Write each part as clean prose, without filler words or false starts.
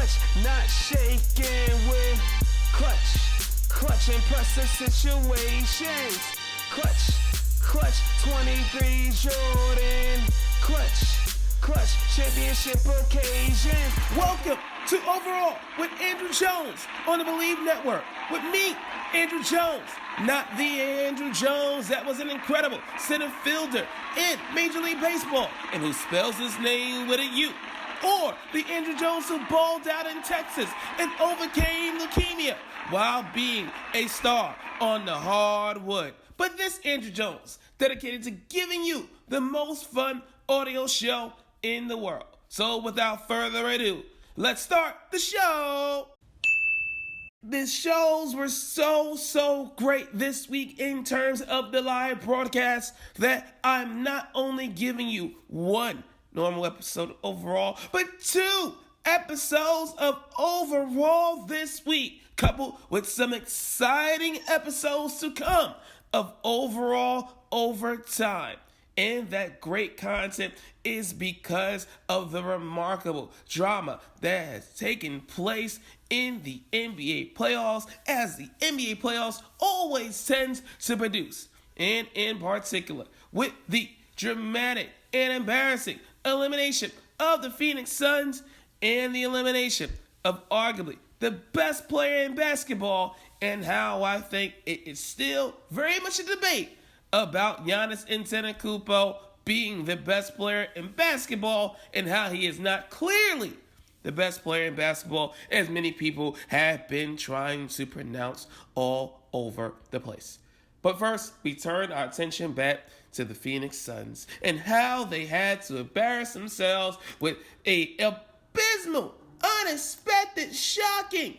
clutch, not shaking with clutch and pressure situations. Clutch, 23 Jordan, clutch, championship occasions. Welcome to Overall with Andrew Jones on the Bleav Network. With me, Andrew Jones. Not the Andrew Jones that was an incredible center fielder in Major League Baseball and who spells his name with a U. Or the Andrew Jones who balled out in Texas and overcame leukemia while being a star on the hardwood. But this Andrew Jones, dedicated to giving you the most fun audio show in the world. So without further ado, let's start the show. The shows were so great this week in terms of the live broadcast that I'm not only giving you one normal episode overall, but 2 episodes of overall this week, coupled with some exciting episodes to come of overall overtime. And that great content is because of the remarkable drama that has taken place in the NBA playoffs, as the NBA playoffs always tends to produce. And in particular, with the dramatic and embarrassing elimination of the Phoenix Suns and the elimination of arguably the best player in basketball, and how I think it is still very much a debate about Giannis Antetokounmpo being the best player in basketball, and how he is not clearly the best player in basketball, as many people have been trying to pronounce all over the place. But first, we turn our attention back to the Phoenix Suns and how they had to embarrass themselves with a abysmal, unexpected, shocking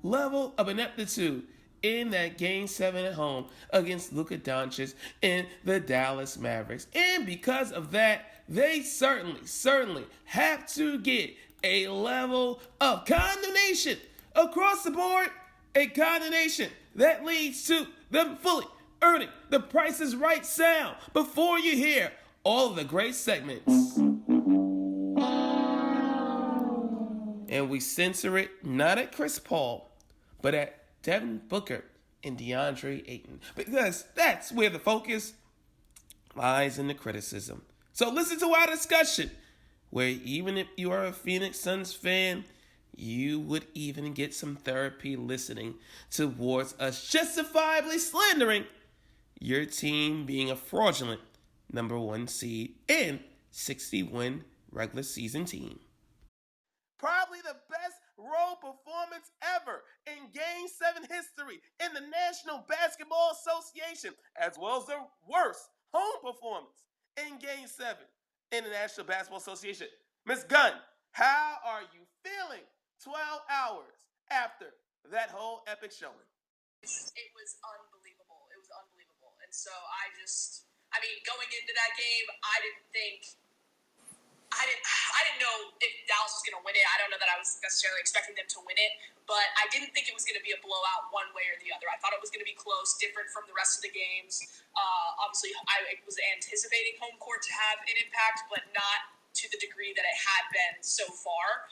level of ineptitude in that Game 7 at home against Luka Doncic and the Dallas Mavericks. And because of that, they certainly have to get a level of condemnation across the board, a condemnation that leads to them fully earning the Price is Right sound before you hear all of the great segments. And we censor it not at Chris Paul, but at Devin Booker and DeAndre Ayton, because that's where the focus lies in the criticism. So listen to our discussion, where even if you are a Phoenix Suns fan, you would even get some therapy listening towards us justifiably slandering your team being a fraudulent number 1 seed and 60-win regular season team. Probably the best road performance ever in Game 7 history in the National Basketball Association, as well as the worst home performance in Game 7 in the National Basketball Association. Ms. Gunn, how are you feeling 12 hours after that whole epic showing? It was unbelievable. And so going into that game, I didn't know if Dallas was going to win it. I don't know that I was necessarily expecting them to win it, but I didn't think it was going to be a blowout one way or the other. I thought it was going to be close, different from the rest of the games. Obviously, I was anticipating home court to have an impact, but not to the degree that it had been so far.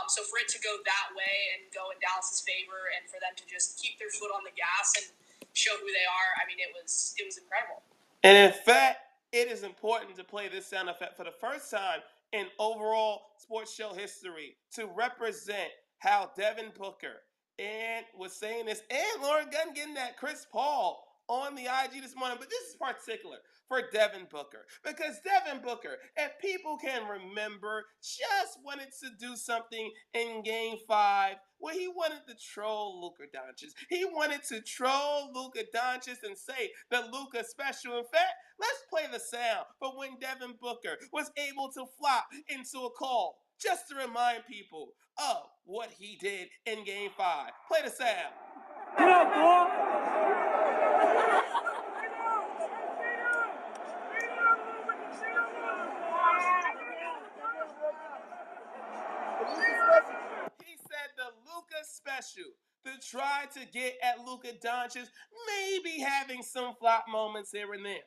So for it to go that way and go in Dallas's favor, and for them to just keep their foot on the gas and show who they are, it was incredible. And in fact, it is important to play this sound effect for the first time in overall sports show history to represent how Devin Booker and was saying this, and Lauren Gunn getting that Chris Paul on the IG this morning. But this is particular for Devin Booker, because Devin Booker, if people can remember, just wanted to do something in Game 5 where he wanted to troll Luka Doncic. He wanted to troll Luka Doncic and say that Luka's special. In fact, let's play the sound for when Devin Booker was able to flop into a call, just to remind people of what he did in Game 5. Play the sound. Get up, boy! He said the Luka special to try to get at Luka Doncic, maybe having some flop moments here and there.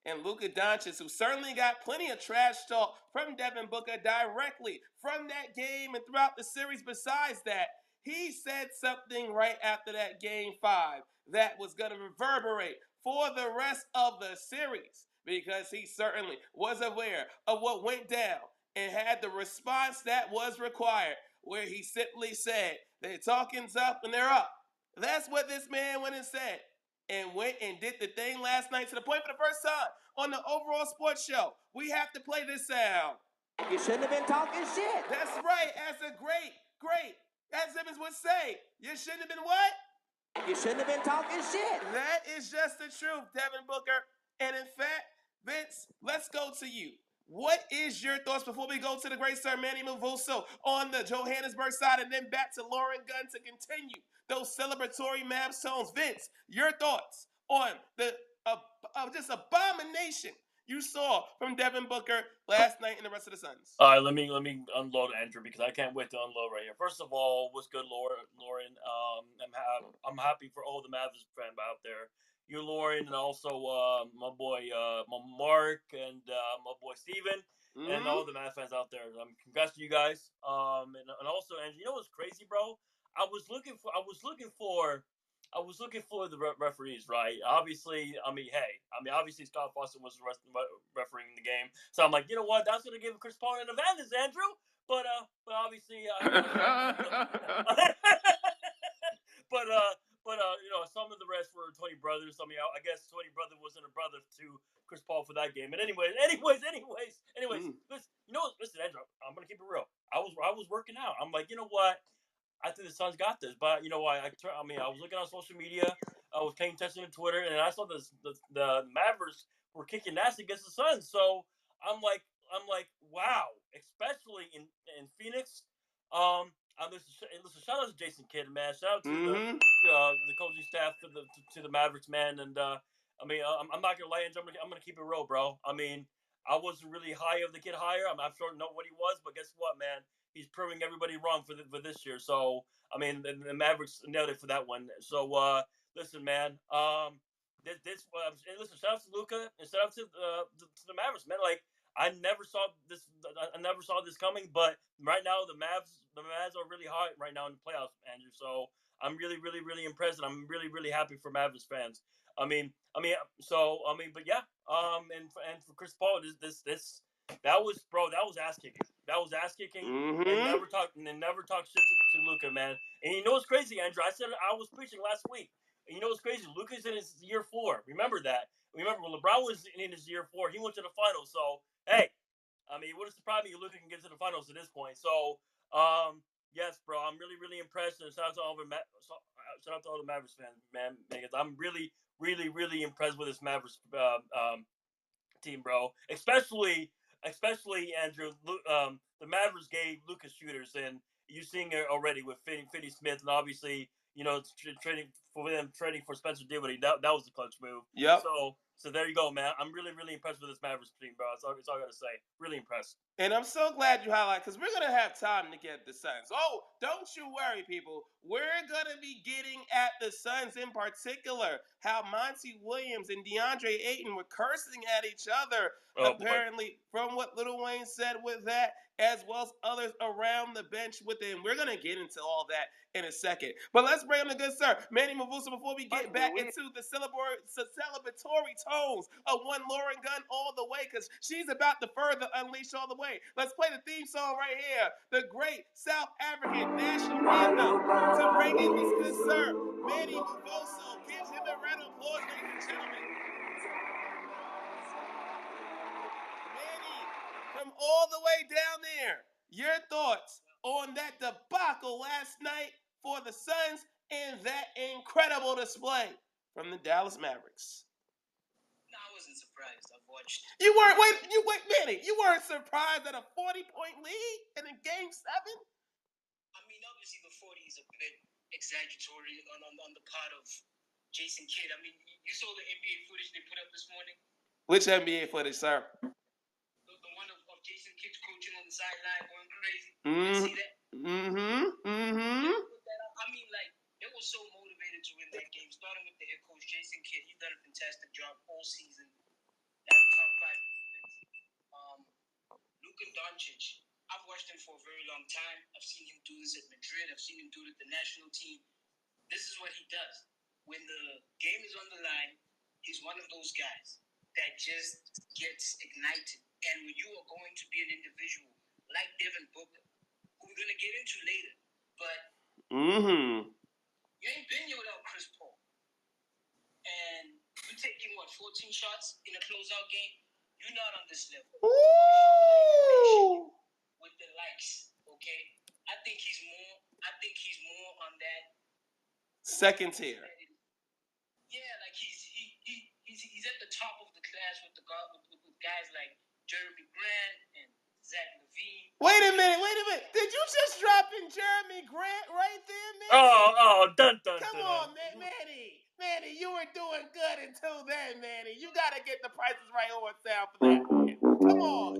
And Luka Doncic, who certainly got plenty of trash talk from Devin Booker directly from that game and throughout the series. Besides that, he said something right after that Game 5 that was going to reverberate for the rest of the series because he certainly was aware of what went down and had the response that was required, where he simply said, they're talking tough and they're up. That's what this man went and said, and went and did the thing last night to the point for the first time on the overall sports show. We have to play this sound. You shouldn't have been talking shit. That's right, as a great Pat Simmons would say, you shouldn't have been what? You shouldn't have been talking shit. That is just the truth, Devin Booker. And in fact, Vince, let's go to you. What is your thoughts before we go to the great Sir Manny Mavuso on the Johannesburg side and then back to Lauren Gunn to continue those celebratory Mavs tones? Vince, your thoughts on the just abomination you saw from Devin Booker last night and the rest of the Suns? All right, let me unload Andrew because I can't wait to unload right here. First of all, what's good, Lauren? I'm happy for all the Mavs fans out there. You, Lauren, and also my boy Mark and my boy Steven, and all the Mavs fans out there. Congrats to you guys. And also, Andrew, you know what's crazy, bro? I was looking for the referees, right? Obviously, obviously Scott Foster was refereeing the game, so I'm like, you know what? That's gonna give Chris Paul an advantage, Andrew. But obviously, you know, some of the rest were Tony Brothers. I mean, I guess Tony Brother wasn't a brother to Chris Paul for that game. And anyways, listen, you know, listen, Andrew, I'm gonna keep it real. I was working out. I'm like, you know what? I think the Suns got this, but you know why? I was looking on social media, I was paying attention to Twitter, and I saw the Mavericks were kicking ass against the Suns. So I'm like, wow, especially in Phoenix. Listen, shout out to Jason Kidd, man. Shout out to the coaching staff, to the Mavericks, man. And I'm not gonna lie, Andrew, I'm gonna keep it real, bro. I mean, I wasn't really high of the kid higher. I'm not sure what he was, but guess what, man? He's proving everybody wrong for this year. So I mean, the Mavericks nailed it for that one. So listen, man. Listen, shout out to Luka and shout out to the Mavericks, man. Like, I never saw this coming, but right now the Mavs are really hot right now in the playoffs, Andrew. So I'm really, really, really impressed, and I'm really, really happy for Mavericks fans. But yeah. And for Chris Paul, that was ass kicking. That was ass kicking. And never talk shit to Luka, man. And you know what's crazy, Andrew? I said I was preaching last week. And you know what's crazy? Luka's in his year 4. Remember that. Remember when LeBron was in his year 4, he went to the finals. So hey, I mean, it wouldn't surprise me if Luka can get to the finals at this point. So yes, bro, I'm really, really impressed. And shout out to all the Mavericks fans, man, because I'm really, really, really impressed with this Mavericks team, bro. Especially Andrew. The Mavericks gave Luka shooters, and you're seeing it already with Finney Smith, and obviously, you know, trading for Spencer Dinwiddie. That was the clutch move. Yep. So there you go, man. I'm really, really impressed with this Mavericks team, bro. That's all I gotta say. Really impressed. And I'm so glad you highlight, because we're going to have time to get the Suns. Oh, don't you worry, people. We're going to be getting at the Suns in particular. How Monty Williams and DeAndre Ayton were cursing at each other, apparently, from what Lil Wayne said with that, as well as others around the bench with him. We're going to get into all that in a second. But let's bring on the good sir, Manny Mavuso, before we get back into the celebratory tones of one Lauren Gunn all the way, because she's about to further unleash all the way. Let's play the theme song right here, the great South African national anthem, to bring in this good sir, Manny Mavuso. Give him a round of applause, ladies and gentlemen. Manny, from all the way down there, your thoughts on that debacle last night for the Suns and that incredible display from the Dallas Mavericks? No, I wasn't surprised. I've watched. You weren't, Manny, you weren't surprised at a 40-point lead in a Game 7? I mean, obviously the 40 is a bit exaggeratory on the part of Jason Kidd. I mean, you saw the NBA footage they put up this morning? Which NBA footage, sir? The one of Jason Kidd coaching on the sideline going crazy. You see that? I mean, like, they were so motivated to win that game, starting with the head coach, Jason Kidd. He's done a fantastic job all season. That's a top 5 defense. Luka seen him do this at Madrid. I've seen him do it at the national team. This is what he does. When the game is on the line, he's one of those guys that just gets ignited. And when you are going to be an individual like Devin Booker, who we're going to get into later, but you ain't been here without Chris Paul. And you taking, 14 shots in a closeout game? You're not on this level. Ooh. With the likes, okay? I think he's more on that second tier. Yeah, like he's at the top of the class with guys like Jeremy Grant and Zach LaVine. Wait a minute. Did you just drop in Jeremy Grant right there, man? Dun. Come on, man. Manny, you were doing good until then, Manny. You gotta get the prices right on sound for that, man. Come on.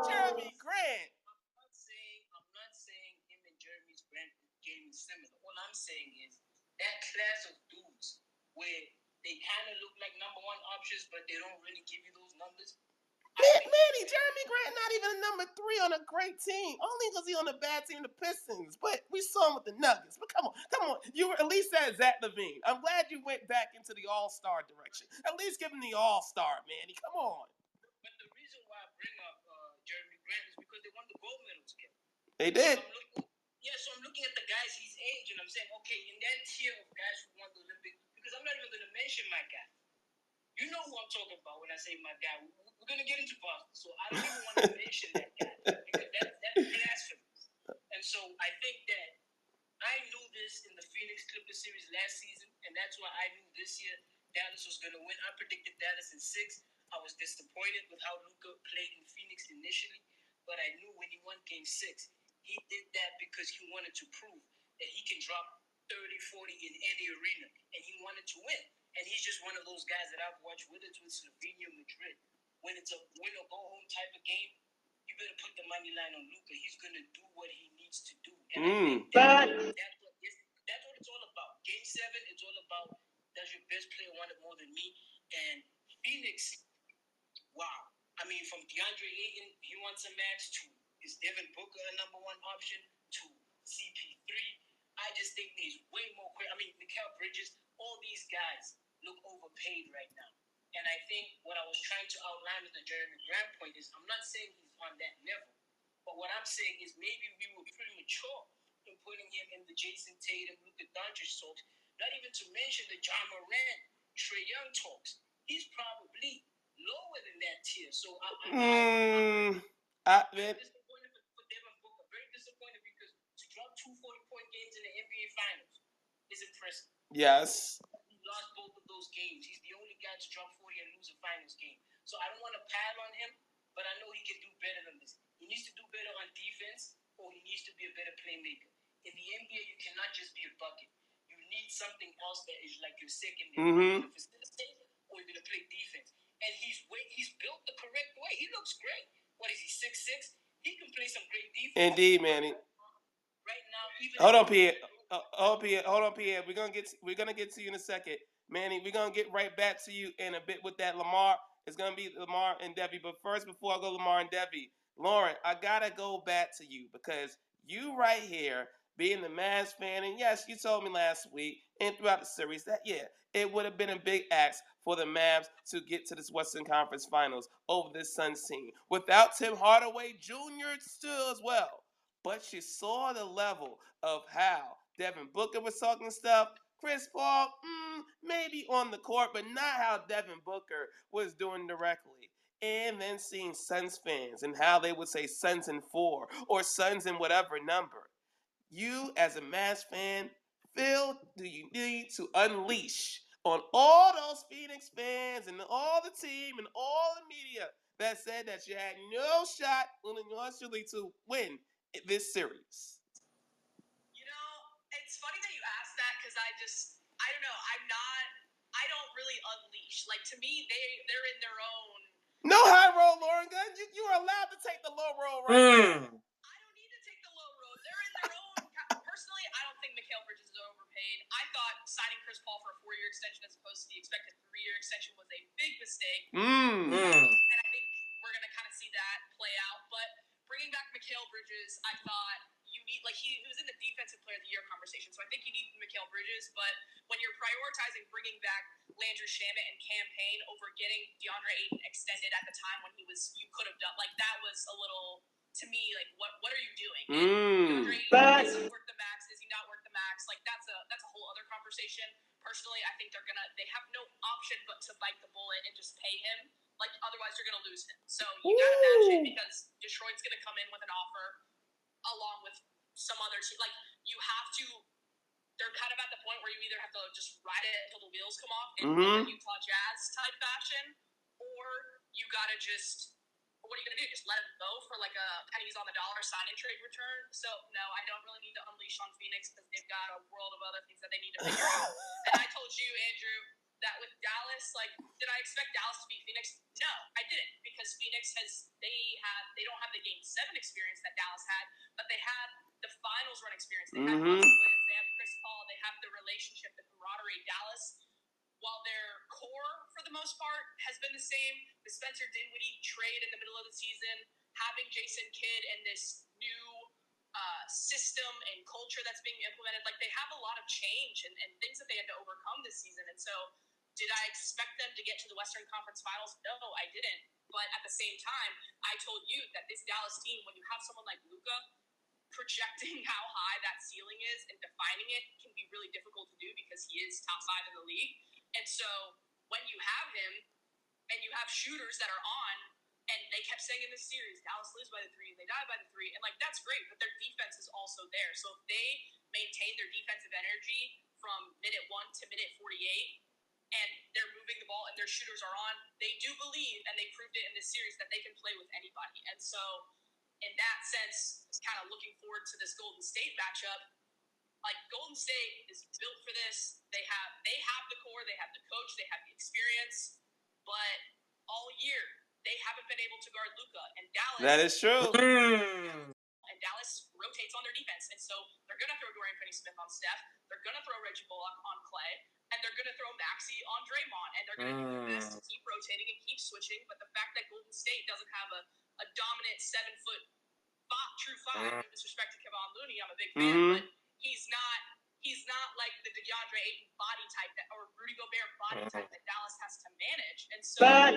Jeremy Grant. I'm not saying him and Jeremy Grant game is similar. All I'm saying is that class of dudes where they kind of look like number one options, but they don't really give you those numbers. Manny, Jeremy Grant not even a number 3 on a great team. Only because he's on a bad team, the Pistons. But we saw him with the Nuggets. But come on. You were at least at Zach LaVine. I'm glad you went back into the all-star direction. At least give him the all-star, Manny. Come on. But the reason why I bring up Jeremy Grant is because they won the gold medal together. They did. So I'm looking at the guys his age, and I'm saying, okay, in that tier of guys who won the Olympics, because I'm not even going to mention my guy. You know who I'm talking about when I say my guy. We're going to get into Boston, so I don't even want to mention that guy because that's blasphemous. And so I think that I knew this in the Phoenix Clippers series last season, and that's why I knew this year Dallas was going to win. I predicted Dallas in 6. I was disappointed with how Luka played in Phoenix initially, but I knew when he won Game 6, he did that because he wanted to prove that he can drop 30, 40 in any arena, and he wanted to win. And he's just one of those guys that I've watched, whether it's with Slovenia or Madrid. When it's a win-or-go-home type of game, you better put the money line on Luka. He's going to do what he needs to do. And I think that's what it's all about. Game 7, it's all about, does your best player want it more than me? And Phoenix, wow. I mean, from DeAndre Ayton, he wants a max, to is Devin Booker a number 1 option, to CP3. I just think there's way more quick. I mean, Mikal Bridges, all these guys look overpaid right now. And I think what I was trying to outline with the Jeremy Grant point is, I'm not saying he's on that level, but what I'm saying is maybe we were premature in putting him in the Jason Tatum, Luka Doncic talks, not even to mention the John Morant, Trae Young talks. He's probably lower than that tier. So I'm disappointed for Devin Booker. Very disappointed because to drop 2 40-point games in the NBA Finals is impressive. Yes. He lost both of those games. He's the only guy to drop 40 and lose a finals game. So I don't want to pile on him, but I know he can do better than this. He needs to do better on defense, or he needs to be a better playmaker. In the NBA, you cannot just be a bucket. You need something else that is like your secondary. You're going to facilitate, or you're going to play defense. And he's built the correct way. He looks great. What is he, 6'6"? He can play some great defense. Indeed, Manny. Right now, even hold on, Pierre. We're gonna get to you in a second, Manny. We're gonna get right back to you in a bit with that Lamar. It's gonna be Lamar and Debbie. But first, before I go Lamar and Debbie, Lauren, I gotta go back to you because you right here, being the Mavs fan, and yes, you told me last week and throughout the series that it would have been a big ask for the Mavs to get to this Western Conference Finals over this Suns team without Tim Hardaway Jr. still as well. But she saw the level of how Devin Booker was talking stuff. Chris Paul, maybe on the court, but not how Devin Booker was doing directly. And then seeing Suns fans and how they would say Suns in 4 or Suns in whatever number. You, as a Mavs fan, feel do you need to unleash on all those Phoenix fans and all the team and all the media that said that you had no shot to win this series? You know, it's funny that you asked that because I don't know, I don't really unleash. Like, to me, they're in their own. No high road, Lauren Gunn. You are allowed to take the low road right now. I don't need to take the low road. They're in their own. Personally, I don't think Mikal Bridges is overpaid. I thought signing Chris Paul for a 4-year extension as opposed to the expected 3-year extension was a big mistake. And I think we're going to kind of see that play out. But bringing back Mikal Bridges, I thought you need, like, he was in the Defensive Player of the Year conversation, so I think you need Mikal Bridges, but when you're prioritizing bringing back Landry Shamet and campaign over getting DeAndre Ayton extended at the time when you could have done, like, that was a little, to me, like, what are you doing? DeAndre Ayton, is he worth the max? Is he not worth the max? Like, that's a whole other conversation. Personally, I think they have no option but to bite the bullet and just pay him. Like, otherwise you're going to lose him. So you got to match it because Detroit's going to come in with an offer along with some other team. Like, you have to, they're kind of at the point where you either have to just ride it until the wheels come off in like a Utah Jazz type fashion, or you got to just, what are you going to do? Just let him go for like a pennies on the dollar sign and trade return? So, no, I don't really need to unleash on Phoenix because they've got a world of other things that they need to figure out. And I told you, Andrew, that with Dallas, like, did I expect Dallas to beat Phoenix? No, I didn't, because Phoenix they don't have the Game 7 experience that Dallas had, but they had the finals run experience. They have Williams, they have Chris Paul, they have the relationship, the camaraderie. Dallas, while their core, for the most part, has been the same, the Spencer Dinwiddie trade in the middle of the season, having Jason Kidd and this new system and culture that's being implemented, like, they have a lot of change and things that they had to overcome this season. And so, did I expect them to get to the Western Conference Finals? No, I didn't. But at the same time, I told you that this Dallas team, when you have someone like Luka, projecting how high that ceiling is and defining it can be really difficult to do because he is top 5 in the league. And so when you have him and you have shooters that are on, and they kept saying in this series, Dallas lives by the 3, they die by the 3, and like, that's great, but their defense is also there. So if they maintain their defensive energy from minute 1 to minute 48, and they're moving the ball and their shooters are on, they do believe, and they proved it in this series, that they can play with anybody. And so in that sense, kind of looking forward to this Golden State matchup. Like, Golden State is built for this. They have the core, they have the coach, they have the experience, but all year they haven't been able to guard Luka. And Dallas, that is true. And Dallas rotates on their defense, and so they're gonna throw Dorian Finney-Smith on Steph. They're gonna throw Reggie Bullock on Clay, and they're gonna throw Maxey on Draymond, and they're gonna do their best to keep rotating and keep switching. But the fact that Golden State doesn't have a dominant 7-foot true 5, no disrespect to Kevon Looney, I'm a big fan, but he's not like the DeAndre Ayton body type or Rudy Gobert body type that Dallas has to manage. And so I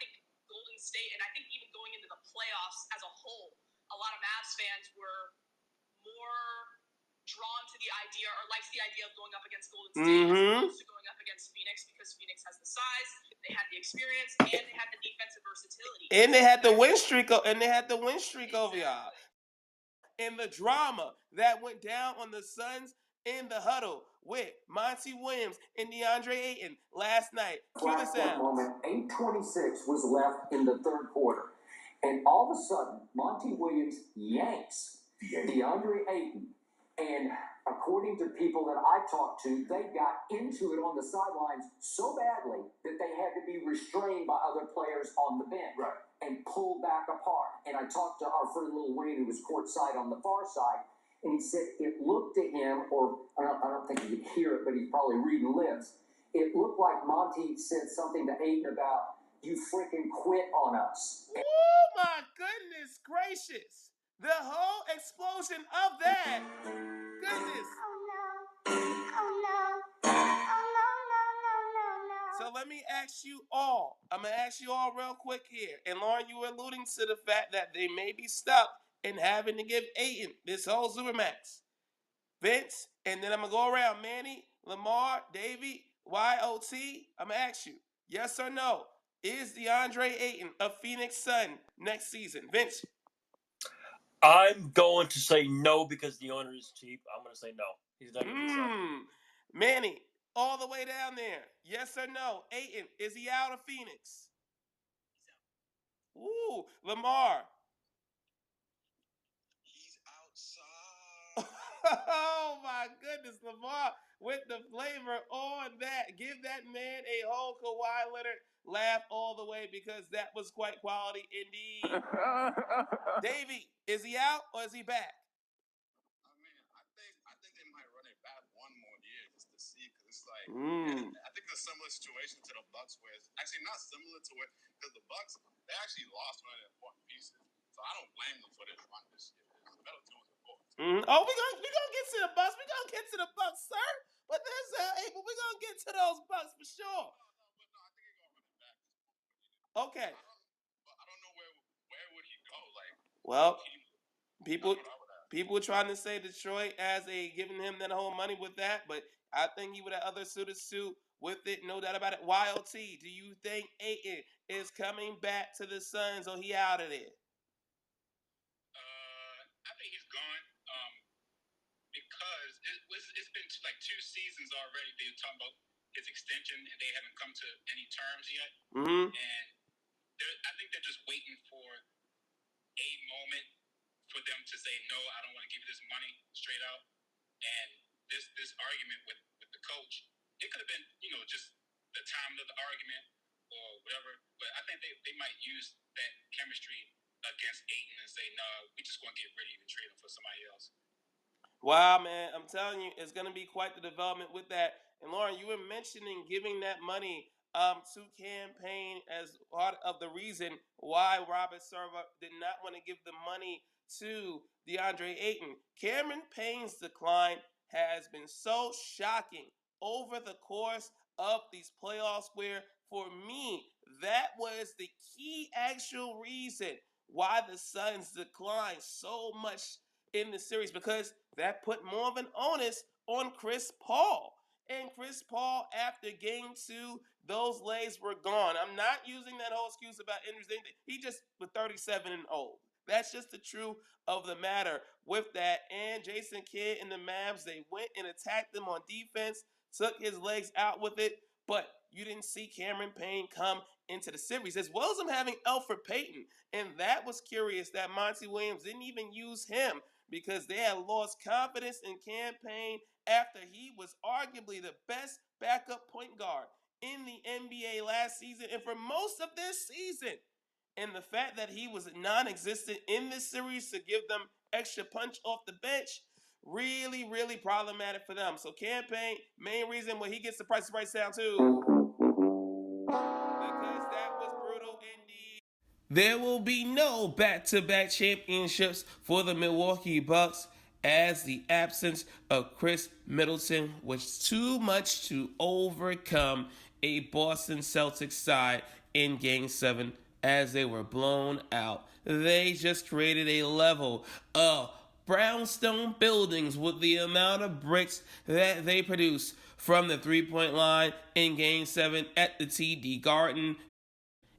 think Golden State, and I think even going into the playoffs as a whole, a lot of Mavs fans were more drawn to the idea, or likes the idea of going up against Golden State as opposed to going up against Phoenix, because Phoenix has the size, they had the experience, and they had the defensive versatility. And they had the win streak over y'all. And the drama that went down on the Suns in the huddle with Monty Williams and DeAndre Ayton last night. Cue the sound. Moment, 8:26 was left in the third quarter. And all of a sudden, Monty Williams yanks DeAndre Ayton. And according to people that I talked to, they got into it on the sidelines so badly that they had to be restrained by other players on the bench and pulled back apart. And I talked to our friend Lil Wayne, who was courtside on the far side, and he said it looked to him, or I don't think he could hear it, but he's probably reading lips. It looked like Monty said something to Ayton about, "You freaking quit on us." Oh my goodness gracious. The whole explosion of that. Goodness. So let me ask you all. I'm going to ask you all real quick here. And Lauren, you were alluding to the fact that they may be stuck in having to give Ayton this whole Supermax. Vince, and then I'm going to go around. Manny, Lamar, Davey, YOT. I'm going to ask you, yes or no? Is DeAndre Ayton a Phoenix Sun next season? Vince? I'm going to say no because the owner is cheap. I'm going to say no. He's not going to be Sun. Manny, all the way down there. Yes or no? Ayton, is he out of Phoenix? Ooh, Lamar. He's outside. Oh my goodness, Lamar with the flavor on that. Give that man a whole Kawhi Leonard laugh all the way, because that was quite quality indeed. Davey, is he out or is he back? I mean, I think they might run it back one more year just to see, because it's like, I think it's a similar situation to the Bucks, where it's actually not similar to it, because the Bucks, they actually lost one of their important pieces. So I don't blame them for this run this year. Middleton was the boss. Oh, we gonna get to the Bucks. We gonna get to the Bucks, sir. But there's April. We gonna get to those Bucks for sure. No, I think he's gonna run it back. Okay. I don't know where would he go. Like, well, people trying to say Detroit as giving him that whole money with that, but I think he would have other suited suit with it, no doubt about it. YLT, do you think Ayton is coming back to the Suns or he out of there? I think he's gone. Because it's been like 2 seasons already. They were talking about his extension, and they haven't come to any terms yet. Mm-hmm. And I think they're just waiting for a moment for them to say, no, I don't want to give you this money straight out. And this argument with the coach, it could have been, just the time of the argument or whatever. But I think they might use that chemistry against Ayton and say, no, we just going to get rid of you and trade him for somebody else. Wow, man, I'm telling you, it's going to be quite the development with that. And Lauren, you were mentioning giving that money to campaign as part of the reason why Robert Server did not want to give the money to DeAndre Ayton. Cameron Payne's decline has been so shocking over the course of these playoffs where, for me, that was the key actual reason why the Suns declined so much in the series, because that put more of an onus on Chris Paul. And Chris Paul, after game 2, those legs were gone. I'm not using that whole excuse about injuries. He just was 37 and old. That's just the truth of the matter with that. And Jason Kidd and the Mavs, they went and attacked them on defense, took his legs out with it, but you didn't see Cameron Payne come into the series, as well as him having Elfrid Payton. And that was curious that Monty Williams didn't even use him, because they had lost confidence in Cam Payne after he was arguably the best backup point guard in the NBA last season and for most of this season. And the fact that he was non-existent in this series to give them extra punch off the bench, really, really problematic for them. So Cam Payne, main reason why he gets the price right down too, because that was brutal indeed. There will be no back-to-back championships for the Milwaukee Bucks, as the absence of Chris Middleton was too much to overcome a Boston Celtics side in Game 7 as they were blown out. They just created a level of brownstone buildings with the amount of bricks that they produced from the three-point line in Game 7 at the TD Garden.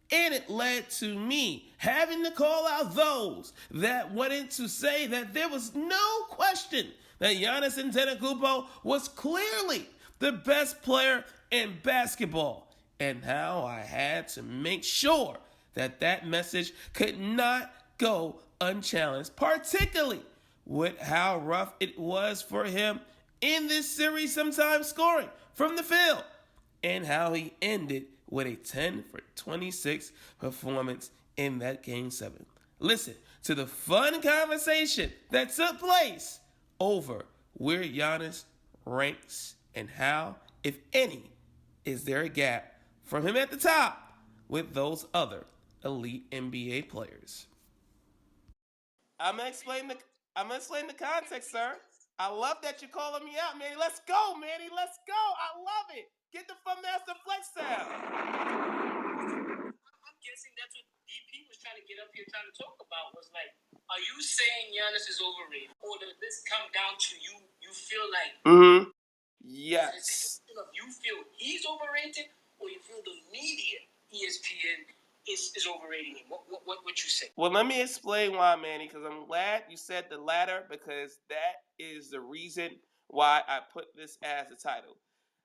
And it led to me having to call out those that wanted to say that there was no question that Giannis Antetokounmpo was clearly the best player in basketball, and how I had to make sure that that message could not go unchallenged, particularly with how rough it was for him in this series, sometimes scoring from the field, and how he ended with a 10 for 26 performance in that Game 7. Listen to the fun conversation that took place over where Giannis ranks and how, if any, is there a gap from him at the top with those other elite NBA players. I'm gonna explain the context, sir. I love that you're calling me out, Manny. Let's go, Manny. Let's go. I love it. Get the Fun Master Flex sound. I'm guessing that's what DP was trying to get up here trying to talk about, was like, are you saying Giannis is overrated? Or does this come down to you feel like... Mm-hmm. Yes. You feel he's overrated, or you feel the media, ESPN, is overrating him? What you say? Well, let me explain why, Manny, because I'm glad you said the latter, because that is the reason why I put this as a title.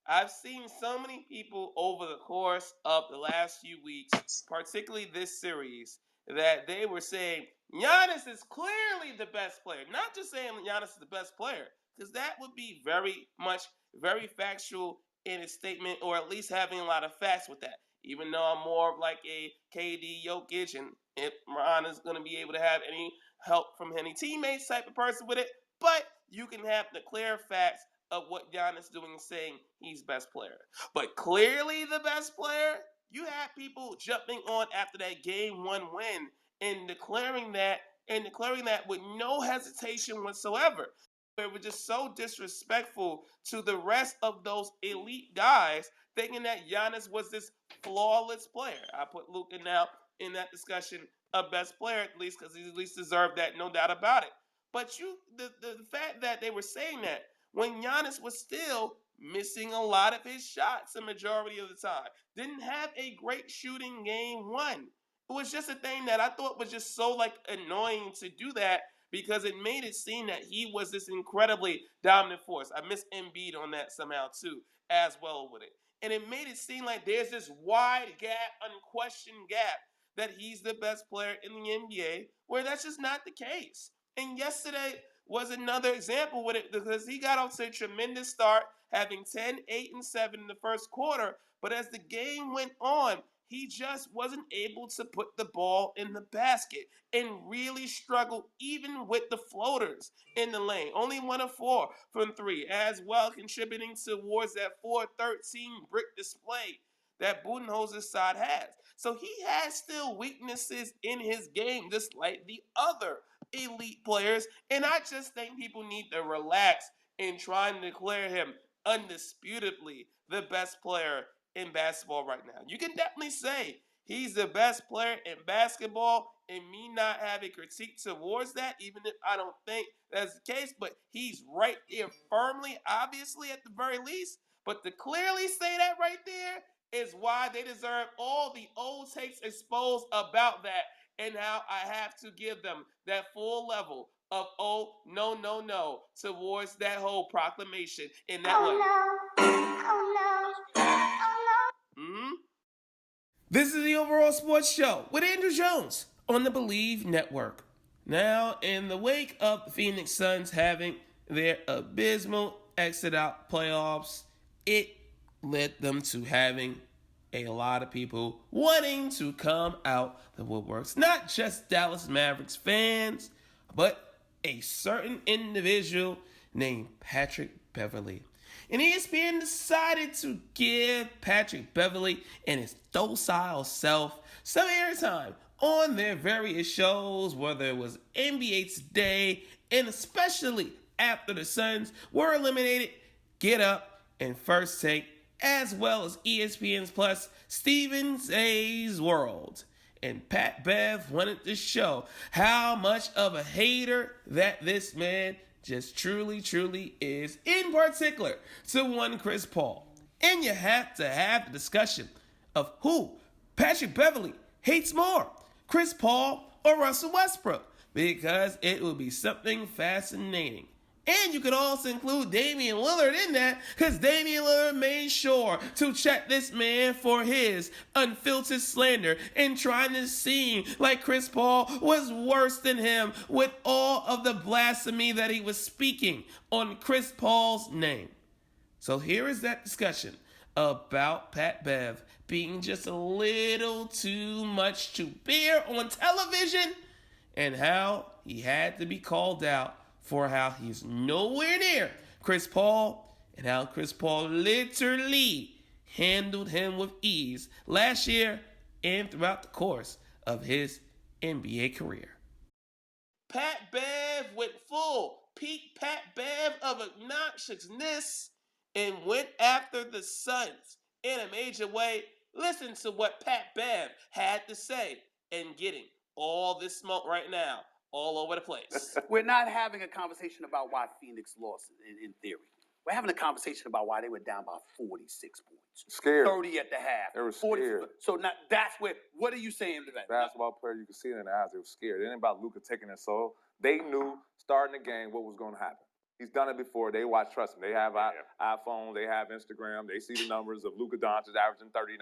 I've seen so many people over the course of the last few weeks, particularly this series, that they were saying Giannis is clearly the best player. Not just saying Giannis is the best player, because that would be very factual in his statement, or at least having a lot of facts with that. Even though I'm more of like a KD Jokic, and if Ron is going to be able to have any help from any teammates type of person with it, but you can have the clear facts of what Giannis doing, saying he's best player. But clearly the best player, you had people jumping on after that Game 1 win and declaring that with no hesitation whatsoever. It was just so disrespectful to the rest of those elite guys, thinking that Giannis was this flawless player. I put Luka now in that discussion of best player, at least because he at least deserved that, no doubt about it. But the fact that they were saying that when Giannis was still missing a lot of his shots the majority of the time, didn't have a great shooting game one. It was just a thing that I thought was just so annoying to do that, because it made it seem that he was this incredibly dominant force. I miss Embiid on that somehow too, as well with it. And it made it seem like there's this wide gap, unquestioned gap, that he's the best player in the NBA, where that's just not the case. And yesterday was another example with it, because he got off to a tremendous start, having 10, 8, and 7 in the first quarter. But as the game went on, he just wasn't able to put the ball in the basket and really struggled even with the floaters in the lane. Only 1 of 4 from 3, as well contributing towards that 4-13 brick display that Budenholzer's side has. So he has still weaknesses in his game, just like the other elite players. And I just think people need to relax in trying to declare him undisputably the best player in basketball right now. You can definitely say he's the best player in basketball, and me not having critique towards that, even if I don't think that's the case, but he's right there firmly, obviously, at the very least. But to clearly say that right there is why they deserve all the old takes exposed about that, and how I have to give them that full level of no towards that whole proclamation in that way. Mm-hmm. This is the Overall Sports Show with Andrew Jones on the Bleav Network. Now, in the wake of the Phoenix Suns having their abysmal exit out playoffs, it led them to having a lot of people wanting to come out the woodworks. Not just Dallas Mavericks fans, but a certain individual named Patrick Beverley. And ESPN decided to give Patrick Beverley and his docile self some airtime on their various shows, whether it was NBA Today, and especially after the Suns were eliminated, Get Up and First Take, as well as ESPN's Plus Stephen A's World. And Pat Bev wanted to show how much of a hater that this man just truly is, in particular to one Chris Paul. And you have to have the discussion of who Patrick Beverley hates more, Chris Paul or Russell Westbrook, because it will be something fascinating. And you could also include Damian Lillard in that, because Damian Lillard made sure to check this man for his unfiltered slander and trying to seem like Chris Paul was worse than him with all of the blasphemy that he was speaking on Chris Paul's name. So here is that discussion about Pat Bev being just a little too much to bear on television, and how he had to be called out for how he's nowhere near Chris Paul, and how Chris Paul literally handled him with ease last year and throughout the course of his NBA career. Pat Bev went full peak Pat Bev of obnoxiousness and went after the Suns in a major way. Listen to what Pat Bev had to say, and getting all this smoke right now all over the place. We're not having a conversation about why Phoenix lost in theory. We're having a conversation about why they were down by 46 points. Scared. 30 at the half. They were scared. So now that's where, what are you saying to that? Basketball player, you can see it in their eyes, they were scared. It ain't about Luka taking their soul. They knew starting the game what was going to happen. He's done it before. They watch, trust me. They have iPhones, they have Instagram. They see the numbers of Luka Doncic averaging 39.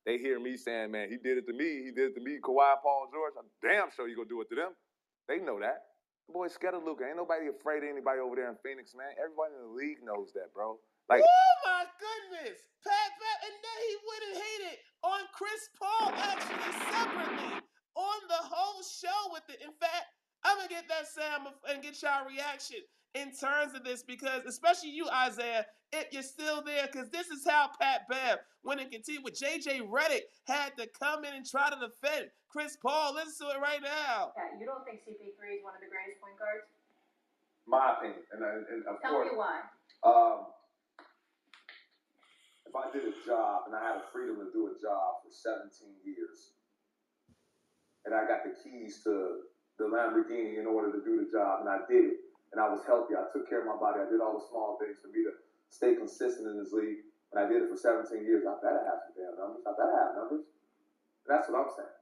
They hear me saying, man, he did it to me. He did it to me. Kawhi, Paul George. I'm damn sure you going to do it to them. They know that. The boy's scared of Luka. Ain't nobody afraid of anybody over there in Phoenix, man. Everybody in the league knows that, bro. Like, oh my goodness! Pat, and then he wouldn't hate it on Chris Paul actually separately on the whole show with it. In fact, I'm going to get that sound and get y'all reaction in terms of this because, especially you, Isaiah, if you're still there, because this is how Pat Bev, when it continued with J.J. Redick, had to come in and try to defend Chris Paul. Listen to it right now. Yeah, you don't think CP3 is one of the greatest point guards? My opinion, and of Tell course, me why. If I did a job and I had the freedom to do a job for 17 years, and I got the keys to the Lamborghini in order to do the job, and I did it, and I was healthy, I took care of my body, I did all the small things for me to stay consistent in this league, and I did it for 17 years, I better have some damn numbers. I better have numbers. And that's what I'm saying.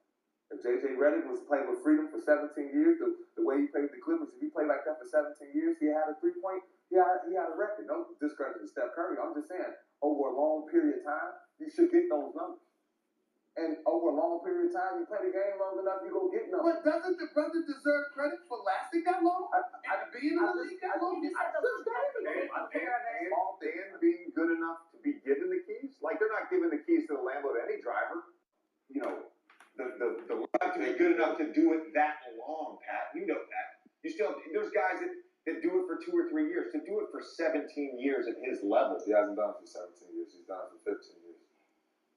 If J.J. Redick was playing with freedom for 17 years, the way he played with the Clippers, if he played like that for 17 years, he had a 3-point, he had a record. No discredit to Steph Curry. I'm just saying, over a long period of time, you should get those numbers. And over a long period of time, you play the game long enough, you go get numbers. But doesn't the brother deserve credit for lasting that long? And being in the league that long? You said the longevity taking care of it. And being good enough to be given the keys. Like, they're not giving the keys to the Lambo to any driver. You know, the have to be good enough to do it that long, Pat. You know that. You still, there's guys that do it for 2 or 3 years. To do it for 17 years at his level. He hasn't done it for 17 years. He's done it for 15 years.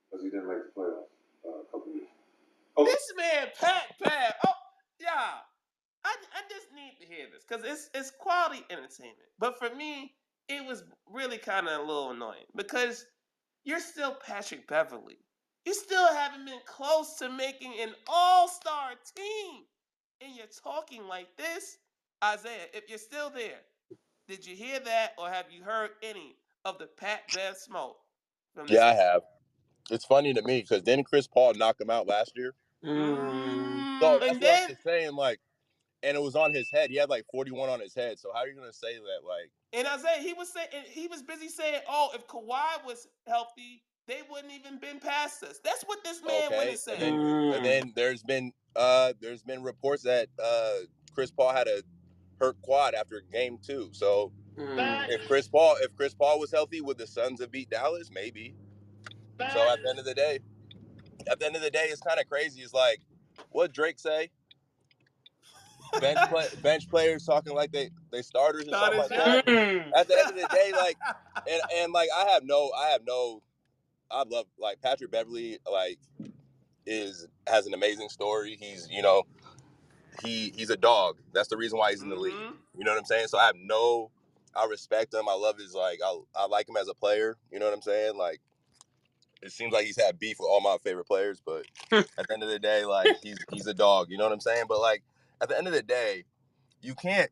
Because he didn't make the playoffs a couple years. Oh. This man, Pat Bev. Oh, yeah. I just need to hear this because it's quality entertainment. But for me, it was really kind of a little annoying because you're still Patrick Beverley. You still haven't been close to making an all-star team. And you're talking like this? Isaiah, if you're still there, did you hear that or have you heard any of the Pat Bev smoke? Yeah, I have. It's funny to me because didn't Chris Paul knock him out last year? So that's what I'm just saying, like, and it was on his head. He had like 41 on his head. So how are you gonna say that, like? And Isaiah, he was busy saying, "Oh, if Kawhi was healthy, they wouldn't even been past us." That's what this man went and said. And then there's been reports that Chris Paul had a hurt quad after game 2. So if Chris Paul was healthy, would the Suns have beat Dallas? Maybe. So at the end of the day, it's kind of crazy. It's like what Drake say. Bench players talking like they starters and something like that. At the end of the day, like, and like I love like Patrick Beverley, like has an amazing story. He's he's a dog. That's the reason why he's in the league. You know what I'm saying? So I respect him. I love his I like him as a player. You know what I'm saying? Like it seems like he's had beef with all my favorite players, but at the end of the day, like he's a dog. You know what I'm saying? But like at the end of the day, you can't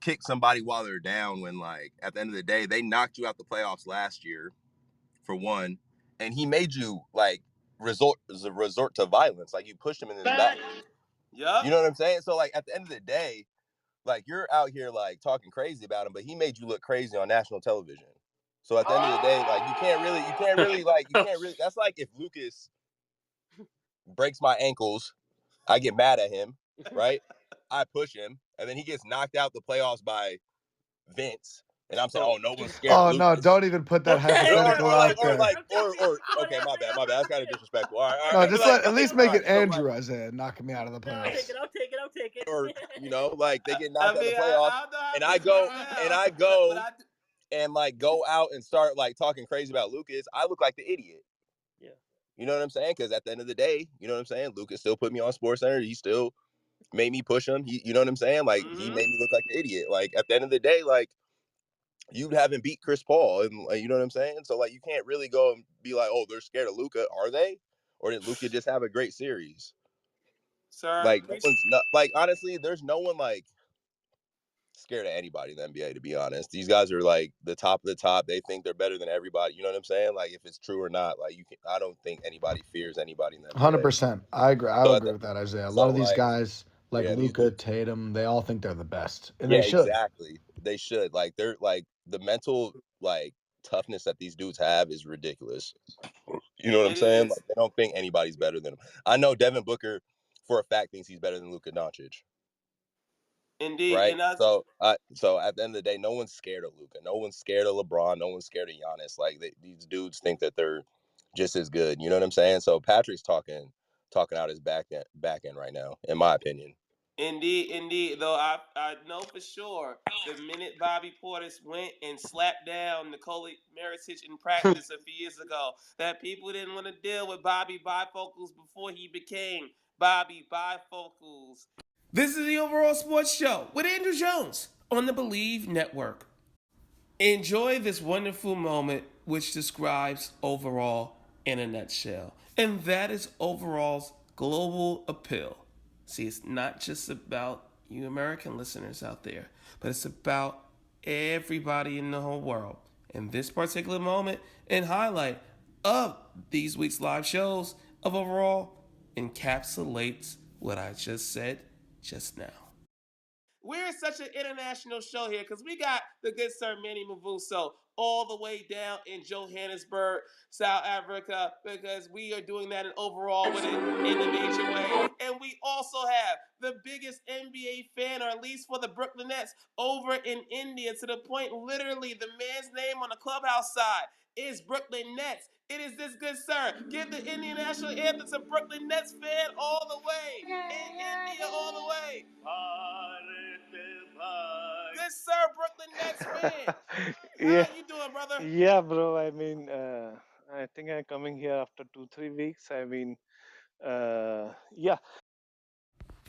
kick somebody while they're down when, like, at the end of the day, they knocked you out the playoffs last year, for one, and he made you, like, resort to violence. Like, you pushed him in his back. Yep. You know what I'm saying? So, like, at the end of the day, like, you're out here, like, talking crazy about him, but he made you look crazy on national television. So, at the end of the day, like, you can't really, that's like if Lucas breaks my ankles, I get mad at him, right? I push him, and then he gets knocked out the playoffs by Vince, and I'm saying, oh, no one's scared. Oh of no! Lucas. Don't even put that hypothetical out there. Okay, my bad. That's kind of disrespectful. All right. No, just at least make it Andrew Isaiah knocking me out of the playoffs. I'll take it. Or like they get knocked out the playoffs, and I go and like go out and start like talking crazy about Lucas. I look like the idiot. Yeah. You know what I'm saying? Because at the end of the day, you know what I'm saying. Lucas still put me on SportsCenter. He still made me push him. You know what I'm saying? Like he made me look like an idiot. Like at the end of the day, like you haven't beat Chris Paul, and like, you know what I'm saying? So like you can't really go and be like, oh, they're scared of Luka. Are they? Or did Luka just have a great series? Sir, like no one's not, like honestly, there's no one like scared of anybody in the NBA, to be honest. These guys are like the top of the top. They think they're better than everybody. You know what I'm saying? Like if it's true or not, like I don't think anybody fears anybody in the NBA. 100%. I agree. I would agree with that, Isaiah. A lot of these guys, like Luka, Tatum, they all think they're the best, and they should. Exactly. They should. Like they're like the mental like toughness that these dudes have is ridiculous. You know what I'm saying? Like they don't think anybody's better than him. I know Devin Booker for a fact thinks he's better than Luka Doncic. Indeed. Right. And so at the end of the day, no one's scared of Luka. No one's scared of LeBron. No one's scared of Giannis. Like these dudes think that they're just as good. You know what I'm saying? So Patrick's talking out his back end right now, in my opinion. Indeed. Though I know for sure the minute Bobby Portis went and slapped down Nikola Mirotic in practice a few years ago, that people didn't want to deal with Bobby Bifocals before he became Bobby Bifocals. This is the Overall Sports Show with Andrew Jones on the Bleav Network. Enjoy this wonderful moment which describes Overall in a nutshell. And that is Overall's global appeal. See, it's not just about you American listeners out there, but it's about everybody in the whole world. And this particular moment and highlight of these week's live shows of Overall encapsulates what I just said just now. We're such an international show here because we got the good sir Manny Mavuso all the way down in Johannesburg, South Africa, because we are doing that in Overall with it in the major way. And we also have the biggest NBA fan, or at least for the Brooklyn Nets, over in India, to the point literally the man's name on the clubhouse side is Brooklyn Nets. It is this good sir. Give the Indian national anthem to Brooklyn Nets fan all the way. In India all the way. Good sir, Brooklyn Nets fan. Yeah. How you doing, brother? Yeah, bro. I mean, I think I'm coming here after 2-3 weeks. I mean, yeah.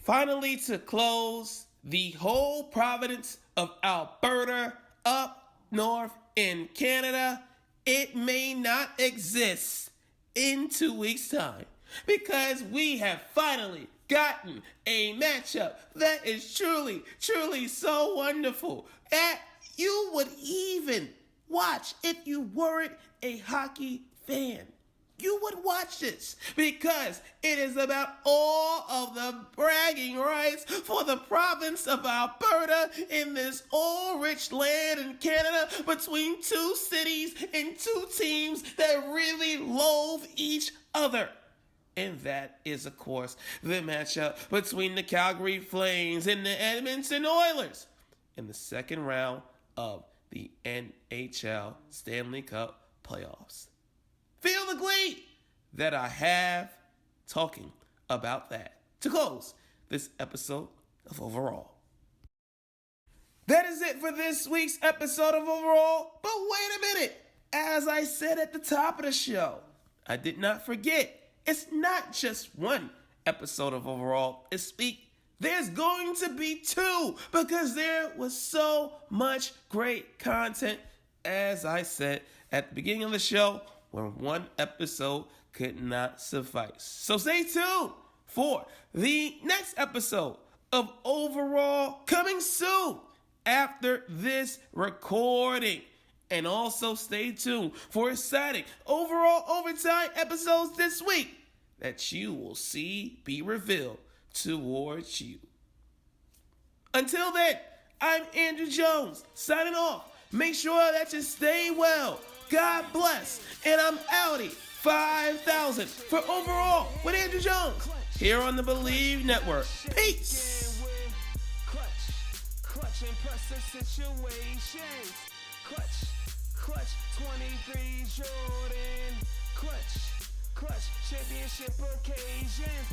Finally, to close the whole province of Alberta up north in Canada, it may not exist in 2 weeks' time because we have finally gotten a matchup that is truly, truly so wonderful that you would even watch if you weren't a hockey fan. You would watch this because it is about all of the bragging rights for the province of Alberta in this old rich land in Canada between two cities and two teams that really loathe each other. And that is, of course, the matchup between the Calgary Flames and the Edmonton Oilers in the second round of the NHL Stanley Cup playoffs. Feel the glee that I have talking about that to close this episode of Overall. That is it for this week's episode of Overall. But wait a minute. As I said at the top of the show, I did not forget. It's not just one episode of Overall this week. There's going to be two because there was so much great content, as I said at the beginning of the show, where one episode could not suffice. So stay tuned for the next episode of Overall coming soon after this recording. And also stay tuned for exciting Overall Overtime episodes this week that you will see be revealed towards you. Until then, I'm Andrew Jones signing off. Make sure that you stay well. God bless. And I'm outie 5,000 for Overall with Andrew Jones here on the Bleav Network. Peace. Clutch and pressing situations. Clutch 23 Jordan. Clutch championship occasions.